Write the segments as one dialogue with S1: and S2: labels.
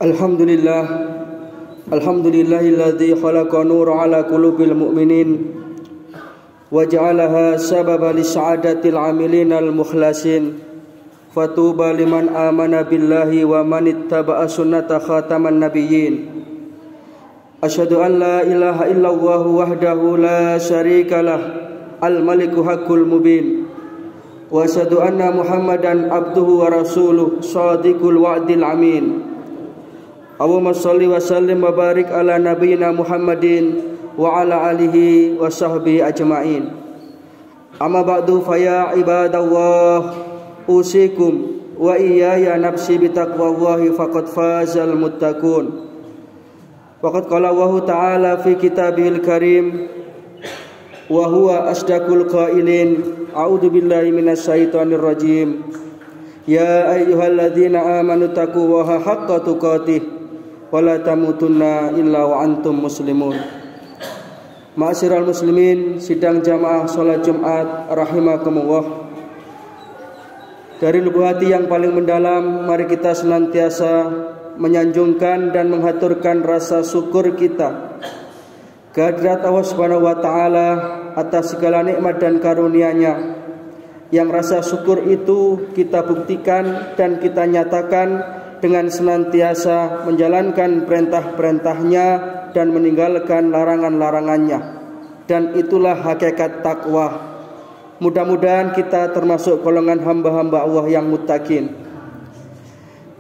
S1: Alhamdulillah, alhamdulillahilladzi khalaqa nura ala qulubil mu'minin wa ja'alaha sababa li sa'adatil amilin al mukhlasin. Fatuba liman amana billahi wa man ittaba'a sunnata khataman nabiyyin. Asyhadu an la ilaha illallah wahdahu la syarikalah al maliku haqqul mubin. Wa asyhadu anna Muhammadan abduhu wa rasuluh shadiqul wa'dil amin. Allahumma shalli wa sallim wa barik ala nabiyyina Muhammadin wa ala alihi wa sahbihi ajma'in. Amma ba'du fa ya ibadallah usikum wa iyaya nafsi bitaqwallahi faqad fazal muttaqun. Waqad qala Allah ta'ala fi kitabihil karim wa huwa asdaqul qailin. A'udzu billahi minasy syaithanir rajim. Ya ayyuhalladzina amanu taqullaha haqqa tuqatih wala tamutunna illa wa antum muslimun. Ma'asyiral muslimin, sidang jamaah salat Jumat rahimakumullah. Dari lubuk hati yang paling mendalam, mari kita senantiasa menyanjungkan dan menghaturkan rasa syukur kita kehadirat Allah Subhanahu wa taala atas segala nikmat dan karunia-Nya. Yang rasa syukur itu kita buktikan dan kita nyatakan dengan senantiasa menjalankan perintah-perintahnya dan meninggalkan larangan-larangannya. Dan itulah hakikat takwa. Mudah-mudahan kita termasuk golongan hamba-hamba Allah yang muttaqin.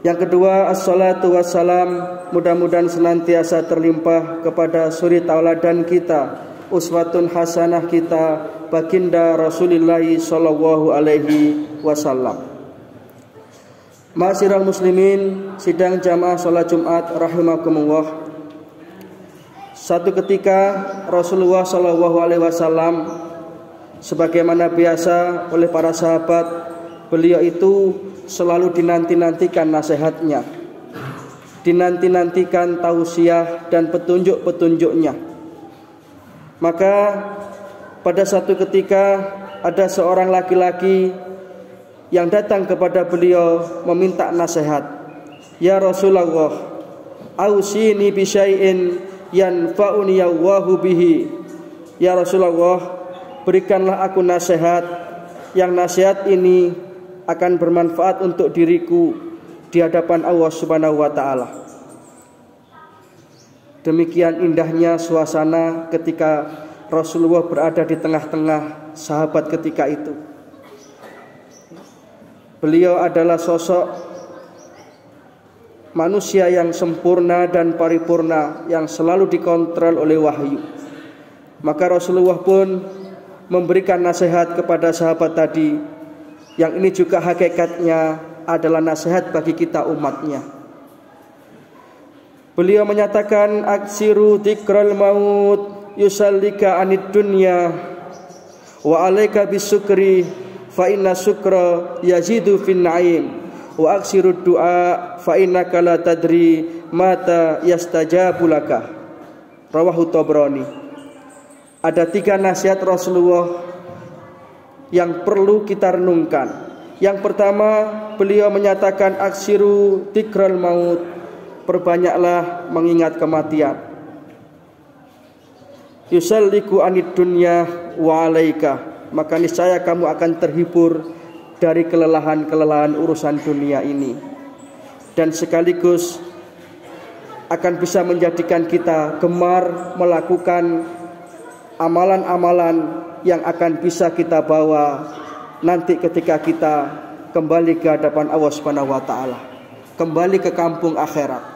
S1: Yang kedua, assalatu wassalam, mudah-mudahan senantiasa terlimpah kepada suri tauladan kita, uswatun hasanah kita, baginda Rasulullah sallallahu alaihi wasallam. Ma'asyiral muslimin, sidang jamaah salat Jumat rahimakumullah. Satu ketika Rasulullah sallallahu alaihi wasallam sebagaimana biasa oleh para sahabat, beliau itu selalu dinanti-nantikan nasihatnya, dinanti-nantikan tausiah dan petunjuk-petunjuknya. Maka pada satu ketika ada seorang laki-laki yang datang kepada beliau meminta nasihat. Ya Rasulullah, ausini bi syai'in yanfa'uni Allahu bihi. Ya Rasulullah, berikanlah aku nasihat yang nasihat ini akan bermanfaat untuk diriku di hadapan Allah Subhanahu wa taala. Demikian indahnya suasana ketika Rasulullah berada di tengah-tengah sahabat ketika itu. Beliau adalah sosok manusia yang sempurna dan paripurna, yang selalu dikontrol oleh wahyu. Maka Rasulullah pun memberikan nasihat kepada sahabat tadi, yang ini juga hakikatnya adalah nasihat bagi kita umatnya. Beliau menyatakan, aksiru dzikral maut yusallika anid dunya wa alaika bisukri fa inna syukra yazidu fin na'im wa aksirud du'a fa innaka la tadri mata yastajabu laka. Rawahu Tabrani. Ada 3 nasihat Rasulullah yang perlu kita renungkan. Yang pertama, beliau menyatakan aksiru dzikral maut, perbanyaklah mengingat kematian. Yusalliku anid dunya wa alaika, maka niscaya kamu akan terhibur dari kelelahan-kelelahan urusan dunia ini, dan sekaligus akan bisa menjadikan kita gemar melakukan amalan-amalan yang akan bisa kita bawa nanti ketika kita kembali ke hadapan Allah Subhanahu wa taala, kembali ke kampung akhirat.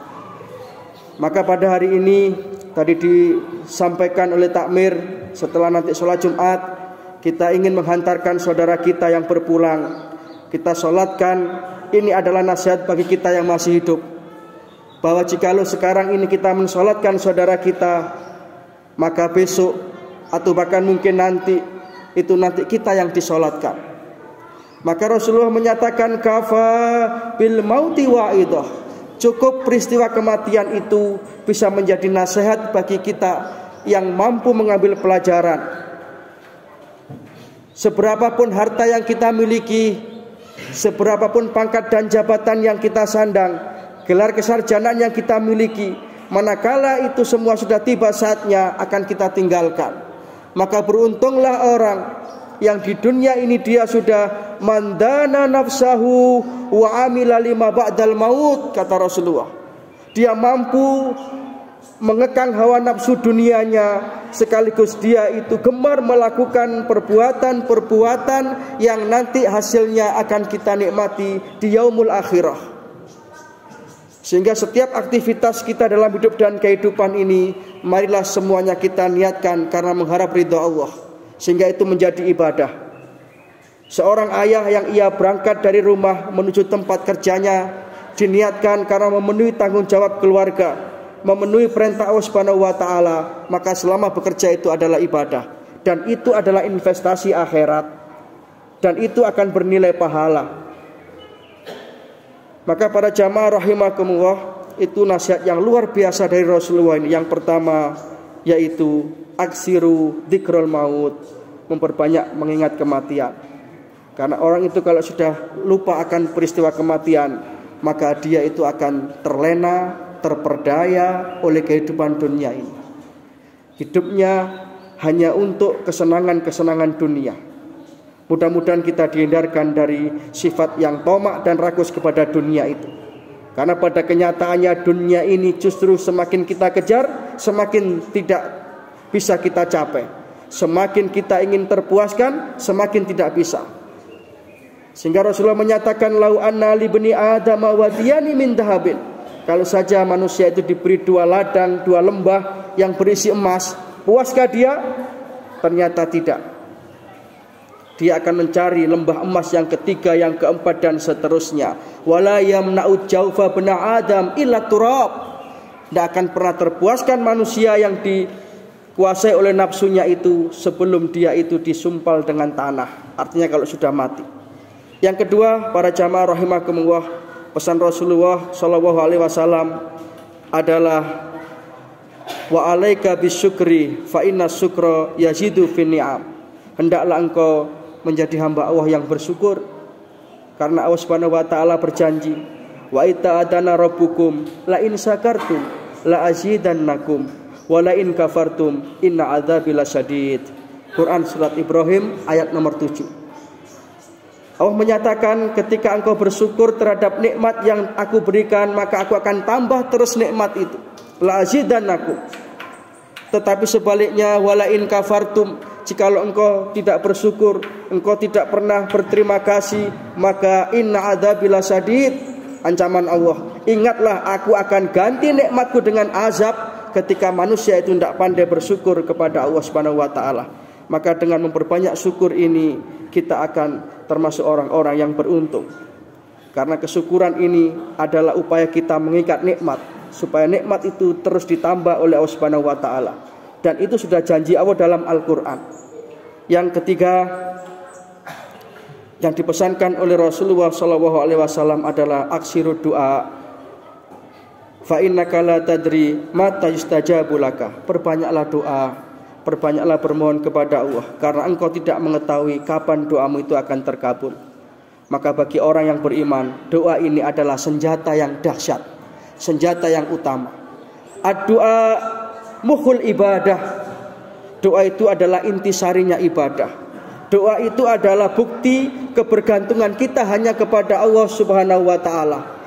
S1: Maka pada hari ini tadi disampaikan oleh takmir, setelah nanti sholat Jumat kita ingin menghantarkan saudara kita yang berpulang. Kita sholatkan, ini adalah nasihat bagi kita yang masih hidup, bahwa jikalau sekarang ini kita mensolatkan saudara kita, maka besok atau bahkan mungkin nanti, itu nanti kita yang disolatkan. Maka Rasulullah menyatakan, kafa bil mauti wa'idah, cukup peristiwa kematian itu bisa menjadi nasihat bagi kita yang mampu mengambil pelajaran. Seberapapun harta yang kita miliki, seberapapun pangkat dan jabatan yang kita sandang, gelar kesarjanaan yang kita miliki, manakala itu semua sudah tiba saatnya akan kita tinggalkan. Maka beruntunglah orang yang di dunia ini dia sudah mandana nafsahu wa amila lima ba'dal maut, kata Rasulullah. Dia mampu mengekang hawa nafsu dunianya, sekaligus dia itu gemar melakukan perbuatan-perbuatan yang nanti hasilnya akan kita nikmati di yaumul akhirah. Sehingga setiap aktivitas kita dalam hidup dan kehidupan ini, marilah semuanya kita niatkan karena mengharap ridha Allah, sehingga itu menjadi ibadah. Seorang ayah yang ia berangkat dari rumah menuju tempat kerjanya diniatkan karena memenuhi tanggung jawab keluarga, memenuhi perintah Allah Subhanahu wa taala, maka selama bekerja itu adalah ibadah, dan itu adalah investasi akhirat, dan itu akan bernilai pahala. Maka para jamaah rahimakumullah, itu nasihat yang luar biasa dari Rasulullah ini. Yang pertama yaitu aksiru dzikrul maut, memperbanyak mengingat kematian. Karena orang itu kalau sudah lupa akan peristiwa kematian, maka dia itu akan terlena, terperdaya oleh kehidupan dunia ini. Hidupnya hanya untuk kesenangan-kesenangan dunia. Mudah-mudahan kita dihindarkan dari sifat yang tomak dan rakus kepada dunia itu. Karena pada kenyataannya dunia ini justru semakin kita kejar, semakin tidak bisa kita capai. Semakin kita ingin terpuaskan, semakin tidak bisa. Sehingga Rasulullah menyatakan, lau anna li bani adam wadiyani min dahabin. Kalau saja manusia itu diberi 2 ladang, 2 lembah yang berisi emas, puaskah dia? Ternyata tidak. Dia akan mencari lembah emas yang ketiga, yang keempat, dan seterusnya. Wala yamna'u jawfa bani adam illa turab. Tidak akan pernah terpuaskan manusia yang dikuasai oleh nafsunya itu sebelum dia itu disumpal dengan tanah. Artinya kalau sudah mati. Yang kedua, para jamaah rahimakumullah, pesan Rasulullah sallallahu alaihi wasallam adalah wa alaika bisyukri fa inna syukra yazidu fin ni'am. Hendaklah engkau menjadi hamba Allah yang bersyukur, karena Allah Subhanahu wa taala berjanji, wa ita'adana rabbukum la in syakartum la azidannakum wa la in kafartum inna adzabi lasyadid. Quran surat Ibrahim ayat nomor 7. Allah menyatakan, ketika engkau bersyukur terhadap nikmat yang aku berikan, maka aku akan tambah terus nikmat itu. La azidannakum. Tetapi sebaliknya, wala in kafartum, jikalau engkau tidak bersyukur, engkau tidak pernah berterima kasih, maka inna adzabi lasyadid, ancaman Allah. Ingatlah, aku akan ganti nikmatku dengan azab ketika manusia itu tidak pandai bersyukur kepada Allah Subhanahu wa taala. Maka dengan memperbanyak syukur ini, kita akan termasuk orang-orang yang beruntung. Karena kesyukuran ini adalah upaya kita mengikat nikmat, supaya nikmat itu terus ditambah oleh Allah Subhanahu wa taala. Dan itu sudah janji Allah dalam Al-Qur'an. Yang ketiga yang dipesankan oleh Rasulullah sallallahu alaihi wasallam adalah aksiru doa. Fa innaka la tadri mata yustajabu laka. Perbanyaklah doa, perbanyaklah bermohon kepada Allah, karena engkau tidak mengetahui kapan doamu itu akan terkabul. Maka bagi orang yang beriman, doa ini adalah senjata yang dahsyat, senjata yang utama. Ad-doa mukhul ibadah. Doa itu adalah intisarinya ibadah. Doa itu adalah bukti kebergantungan kita hanya kepada Allah Subhanahu wa taala.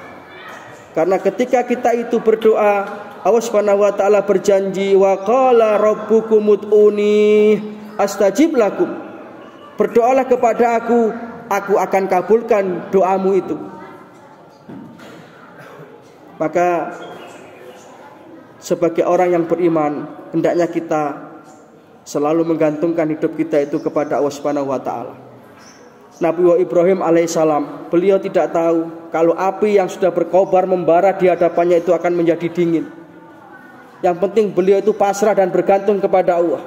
S1: Karena ketika kita itu berdoa, Allah Subhanahu wa taala berjanji, wa qala rabbukum ud'uni astajib lakum. Berdoalah kepada aku akan kabulkan doamu itu. Maka sebagai orang yang beriman, hendaknya kita selalu menggantungkan hidup kita itu kepada Allah Subhanahu wa taala. Nabi Ibrahim alaihissalam, beliau tidak tahu kalau api yang sudah berkobar membara di hadapannya itu akan menjadi dingin. Yang penting beliau itu pasrah dan bergantung kepada Allah.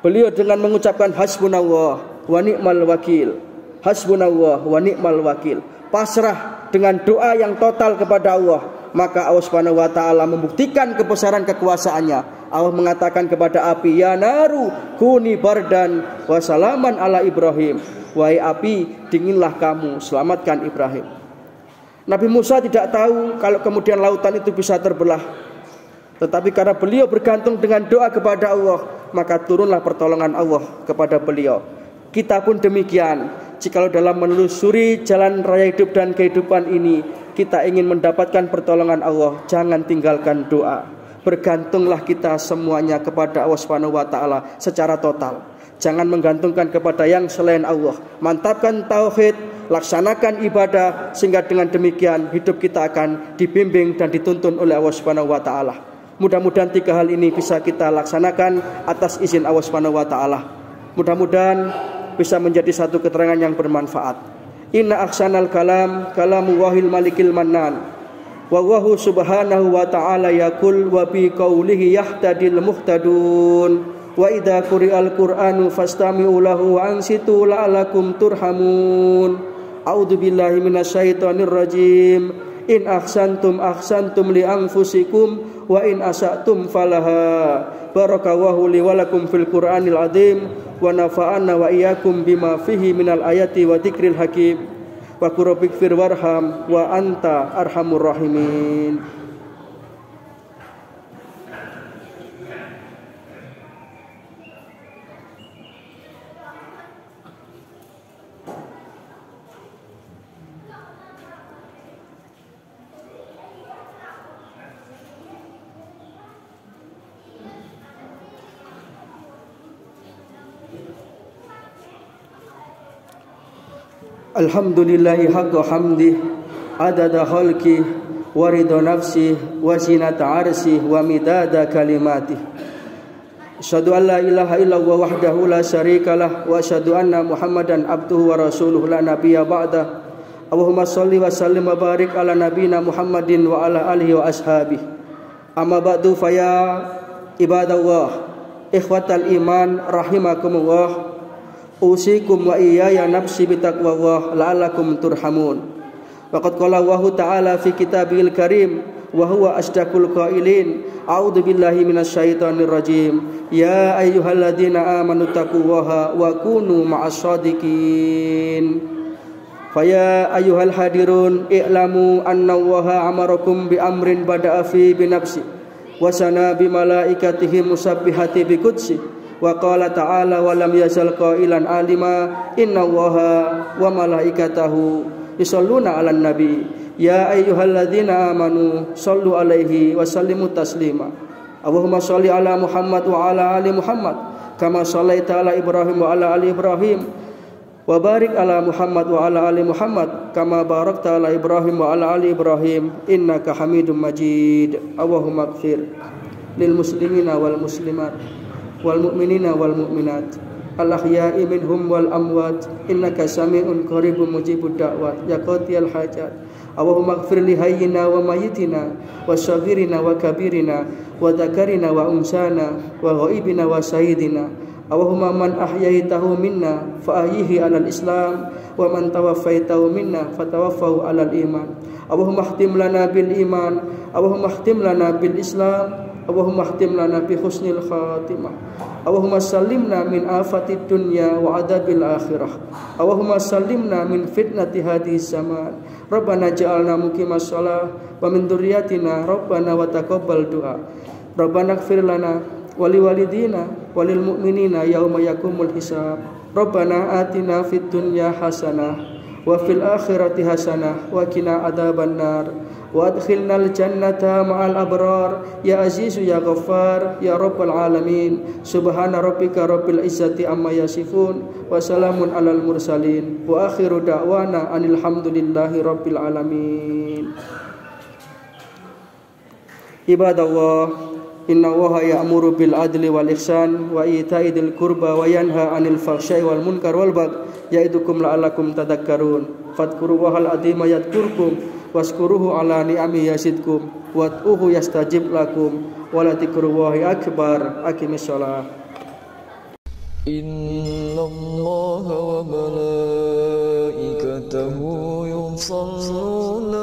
S1: Beliau dengan mengucapkan hasbunallah wa ni'mal wakil, hasbunallah wa ni'mal wakil, pasrah dengan doa yang total kepada Allah. Maka Allah Subhanahu wa taala membuktikan kebesaran kekuasaannya. Allah mengatakan kepada api, ya naru kuni bardan wa salaman ala Ibrahim. Wahai api, dinginlah kamu, selamatkan Ibrahim. Nabi Musa tidak tahu kalau kemudian lautan itu bisa terbelah. Tetapi karena beliau bergantung dengan doa kepada Allah, maka turunlah pertolongan Allah kepada beliau. Kita pun demikian. Jikalau dalam menelusuri jalan raya hidup dan kehidupan ini kita ingin mendapatkan pertolongan Allah, jangan tinggalkan doa. Bergantunglah kita semuanya kepada Allah Subhanahu wa taala secara total. Jangan menggantungkan kepada yang selain Allah. Mantapkan tauhid, laksanakan ibadah, sehingga dengan demikian hidup kita akan dibimbing dan dituntun oleh Allah Subhanahu wa taala. Mudah-mudahan 3 hal ini bisa kita laksanakan atas izin Allah Subhanahu wa taala. Mudah-mudahan bisa menjadi satu keterangan yang bermanfaat. Inna ahsanal kalam kalamu wahil malikil mannan. Wa wahu subhanahu wa ta'ala yaqul wa bi qawlihi yahtadil muhtadun. Wa idza quri'al qur'anu fastami'u lahu wa ansitu la'alakum turhamun. A'udzu billahi minasyaitonir rajim. In ahsantum ahsantum li anfusikum wa in asatum falaha. Barakallahu li wa lakum fil Qur'anil azim wa nafa'ana wa iyyakum bima fihi minal ayati wa dzikril hakim. Wa qurbighfir warham wa anta arhamur rahimin. Alhamdulillahi haqqa hamdi adada khalqi wa ridha nafsi wa zinata arsi wa midada kalimati. Asyhadu an la ilaha illallah wahdahu la syarikalah wa asyhadu anna Muhammadan abduhu wa rasuluhu la nabiyya ba'da. Allahumma shalli wa sallim wa barik ala nabiyyina Muhammadin wa ala alihi wa ashabihi. Amma ba'du fa ya ibadallah ikhwatal iman rahimakumullah. Usikum wa iyaya nafsi bitaqwallah la'allakum turhamun. Waqad qala Allahu ta'ala fi kitabihil karim wa huwa asdaqul qailin. A'udzu billahi minasyaitonir rajim. Ya ayyuhalladzina amanu taqullaha wa kunu ma'as shadiqin. Faya ayyuhal hadirun i'lamu anna Allaha amarakum bi amrin bada'a fi bi nafsi wa sana bi malaikatihi musabbihati bi qudsi. Wa qala ta'ala wa lam yazal qailan alima inna Allaha wa malaikatahu yusholluna 'alan nabi ya ayyuhalladzina amanu shallu 'alaihi wa sallimu taslima. Allahumma shalli 'ala Muhammad wa 'ala ali Muhammad kama shallaita 'ala Ibrahim wa 'ala ali Ibrahim wa barik 'ala Muhammad wa 'ala ali Muhammad kama barakta 'ala Ibrahim wa 'ala ali Ibrahim innaka Hamidum Majid. Allahumma ighfir lil muslimina wal muslimat wal mu'minina wal mu'minat al ahya'i minhum wal amwat innaka sami'un qaribun mujibud da'wat ya qadiyal hajat. Allahumma ighfir li hayyina wa mayyitina wa saghirina wa kabirina wa dzakarina wa unsana wa ghaibina wa sayyidina. Allahumma man ahyaitahu minna fa ahyihi 'alal islam wa man tawaffaitahu minna fatawaffahu 'alal iman. Allahumma khtim lana bil iman, Allahumma khtim lana bil islam, Allahumma khtim lana bi husnil khatimah. Allahumma sallimna min afatid dunya wa adabil akhirah. Allahumma sallimna min fitnati hadhihi zaman. Rabbana ja'alna muqimas shalah wa min dzurriyyatina Rabbana wa taqabbal du'a. Rabbana ighfir lana wa liwalidina wa lil mu'minina yauma yaqumul hisab. Rabbana atina fid dunya hasanah wa fil akhirati hasanah wa qina adzabannar. Wa adkhilnal jannata ma'al abrar ya azizu ya ghaffar ya rabbal alamin. Subhana rabbika rabbil izzati amma yasifun wa salamun alal mursalin wa akhiru da'wana anil hamdulillahi rabbil alamin. Ibadallah, inna Allaha ya'muru bil adli wal ihsan wa ita'i dzil qurba wa yanha 'anil fahsya'i wal munkar wal baghi ya'idukum la'allakum tadhakkarun. Fadhkurullahal 'azima yadhkurkum waskuruhu ala ni'ami yazidkum wad'uhu yastajib lakum wa la dzikrullahi akbar. Aqimis shalah. Innallaha wa malaikatahu yusholluna